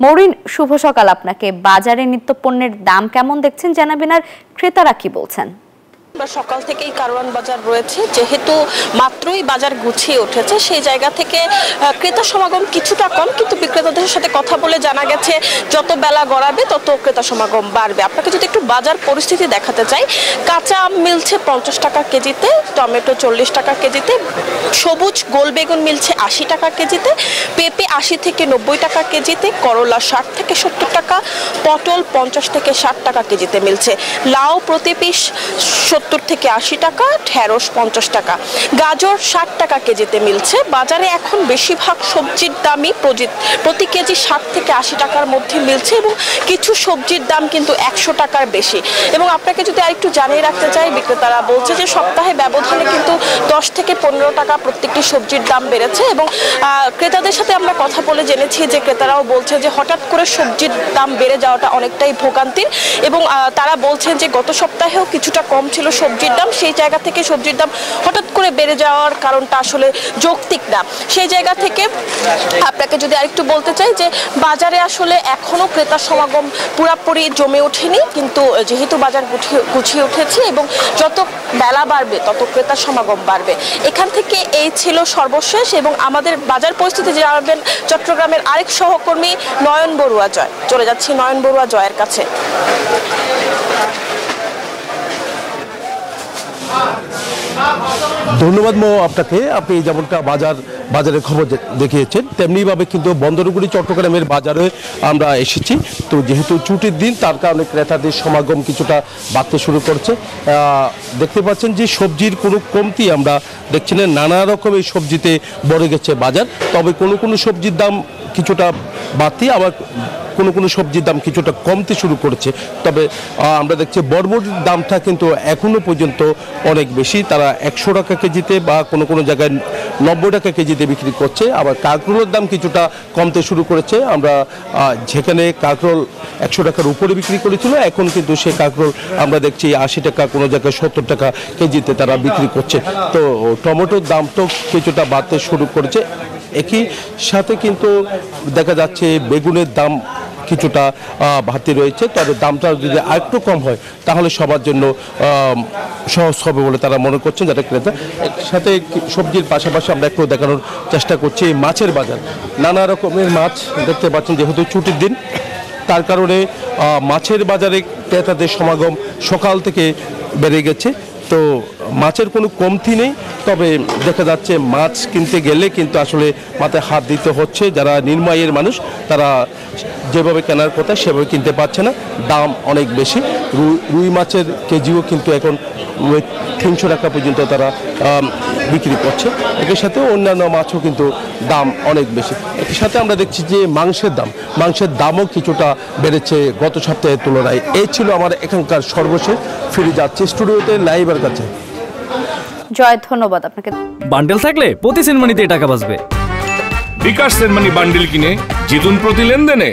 মৌরিন, শুভ সকাল আপনাকে। বাজারে নিত্যপণ্যের দাম কেমন দেখছেন জানাবেন, আর ক্রেতারা কি বলছেন? সকাল থেকেই কারওয়ান বাজার রয়েছে, যেহেতু মাত্রই বাজার গুছিয়ে উঠেছে সেই জায়গা থেকে ক্রেতা সমাগম কিছুটা কম, কিন্তু বিক্রেতাদের সাথে কথা বলে জানা গেছে যত বেলা গড়াবে তত ক্রেতা সমাগম বাড়বে। আপনাকে যদি একটু বাজার পরিস্থিতি দেখাতে চাই, কাঁচা আম মিলছে 50 টাকা কেজিতে, টমেটো 40 টাকা কেজিতে, সবুজ গোল বেগুন মিলছে 80 টাকা কেজিতে, পেঁপে 80 থেকে 90 টাকা কেজিতে, করলা 60 থেকে 70 টাকা, পটল 50 থেকে 60 টাকা কেজিতে মিলছে, লাউ প্রতি পিস 70 থেকে 80 টাকা, ঢেঁড়স 50 টাকা, গাজর 60 টাকা কেজিতে মিলছে। বাজারে এখন বেশিরভাগ সবজির দামই প্রতি কেজি 60 থেকে 80 টাকার মধ্যে মিলছে, এবং কিছু সবজির দাম কিন্তু 100 টাকার বেশি। এবং আপনাকে যদি আরেকটু জানিয়ে রাখতে চাই, বিক্রেতারা বলছে যে সপ্তাহে ব্যবধানে কিন্তু 10 থেকে 15 টাকা প্রত্যেকটি সবজির দাম বেড়েছে। এবং ক্রেতাদের সাথে আমরা কথা বলে জেনেছি যে ক্রেতারাও বলছে যে হঠাৎ করে সবজির দাম বেড়ে যাওয়াটা অনেকটাই ভোগান্তির, এবং তারা বলছেন যে গত সপ্তাহেও কিছুটা কম ছিল সবজির দাম, সেই জায়গা থেকে সবজির দাম হঠাৎ করে বেড়ে যাওয়ার কারণটা আসলে যৌক্তিক না। সেই জায়গা থেকে আপনাকে যদি আরেকটু বলতে চাই যে বাজারে আসলে এখনো ক্রেতা সমাগম পুরোপুরি জমে ওঠেনি, কিন্তু যেহেতু বাজার গুছিয়ে উঠেছে এবং যত বেলা বাড়বে তত ক্রেতা সমাগম বাড়বে। এখান থেকে এই ছিল সর্বশেষ, এবং আমাদের বাজার পরিস্থিতি জানাবেন চট্টগ্রামের আরেক সহকর্মী নয়ন বড়ুয়া জয়। চলে যাচ্ছি নয়ন বড়ুয়া জয়ের কাছে। ধন্যবাদ মো আপনাকে। আপনি যেমনটা বাজারের খবর দেখিয়েছেন, তেমনিভাবে কিন্তু বন্দরগুড়ি চট্টগ্রামের বাজারে আমরা এসেছি। তো যেহেতু ছুটির দিন, তার কারণে ক্রেতাদের সমাগম কিছুটা বাড়তে শুরু করছে। দেখতে পাচ্ছেন যে সবজির কোনো কমতি আমরা দেখছি না, নানা রকমের সবজিতে বেড়ে গেছে বাজার। তবে কোনো সবজির দাম কিছুটা বাড়তি, আবার কোনো সবজির দাম কিছুটা কমতে শুরু করেছে। তবে আমরা দেখছি বরবটির দামটা কিন্তু এখনো পর্যন্ত অনেক বেশি, তারা 100 টাকা কেজিতে বা কোনো জায়গায় 90 টাকা কেজিতে বিক্রি করছে। আবার কাঁকরোলের দাম কিছুটা কমতে শুরু করেছে। আমরা যেখানে কাঁকরোল 100 টাকার উপরে বিক্রি করেছিল, এখন কিন্তু সে কাঁকরোল আমরা দেখছি 80 টাকা, কোনো জায়গায় 70 টাকা কেজিতে তারা বিক্রি করছে। তো টমেটোর দামটাও কিছুটা বাড়তে শুরু করেছে। একই সাথে কিন্তু দেখা যাচ্ছে বেগুনের দাম কিছুটা বাড়তি রয়েছে, তবে দামটা যদি আরেকটু কম হয় তাহলে সবার জন্য সহজ হবে বলে তারা মনে করছেন যারা ক্রেতা। সাথে সবজির পাশাপাশি আমরা একটু দেখানোর চেষ্টা করছি মাছের বাজার। নানা রকমের মাছ দেখতে পাচ্ছেন, যেহেতু ছুটির দিন তার কারণে মাছের বাজারে ক্রেতাদের সমাগম সকাল থেকে বেড়ে গেছে। তো মাছের কোনো কমতি নেই, তবে দেখা যাচ্ছে মাছ কিনতে গেলে কিন্তু আসলে মাথায় হাত দিতে হচ্ছে। যারা নিম্ন আয়ের মানুষ তারা যেভাবে কেনার কথা সেভাবে কিনতে পারছে না, দাম অনেক বেশি। রুই মাছের কেজিও কিন্তু এখন 300 টাকা পর্যন্ত তারা বিক্রি করছে। এর সাথে অন্যান্য মাছও কিন্তু দাম অনেক বেশি। এর সাথে আমরা দেখছি যে মাংসের দামও কিছুটা বেড়েছে গত সপ্তাহের তুলনায়। এই ছিল আমার এখানকার সর্বশেষ। ফিরে যাচ্ছে স্টুডিওতে লাইভের কাছে। জয়, ধন্যবাদ আপনাকে। বান্ডেল থাকলে প্রতি সেনমানিতে টাকা বাঁচবে। বিকাশ সেনমানি বান্ডেল কিনে জিতুন প্রতি লেনদেনে।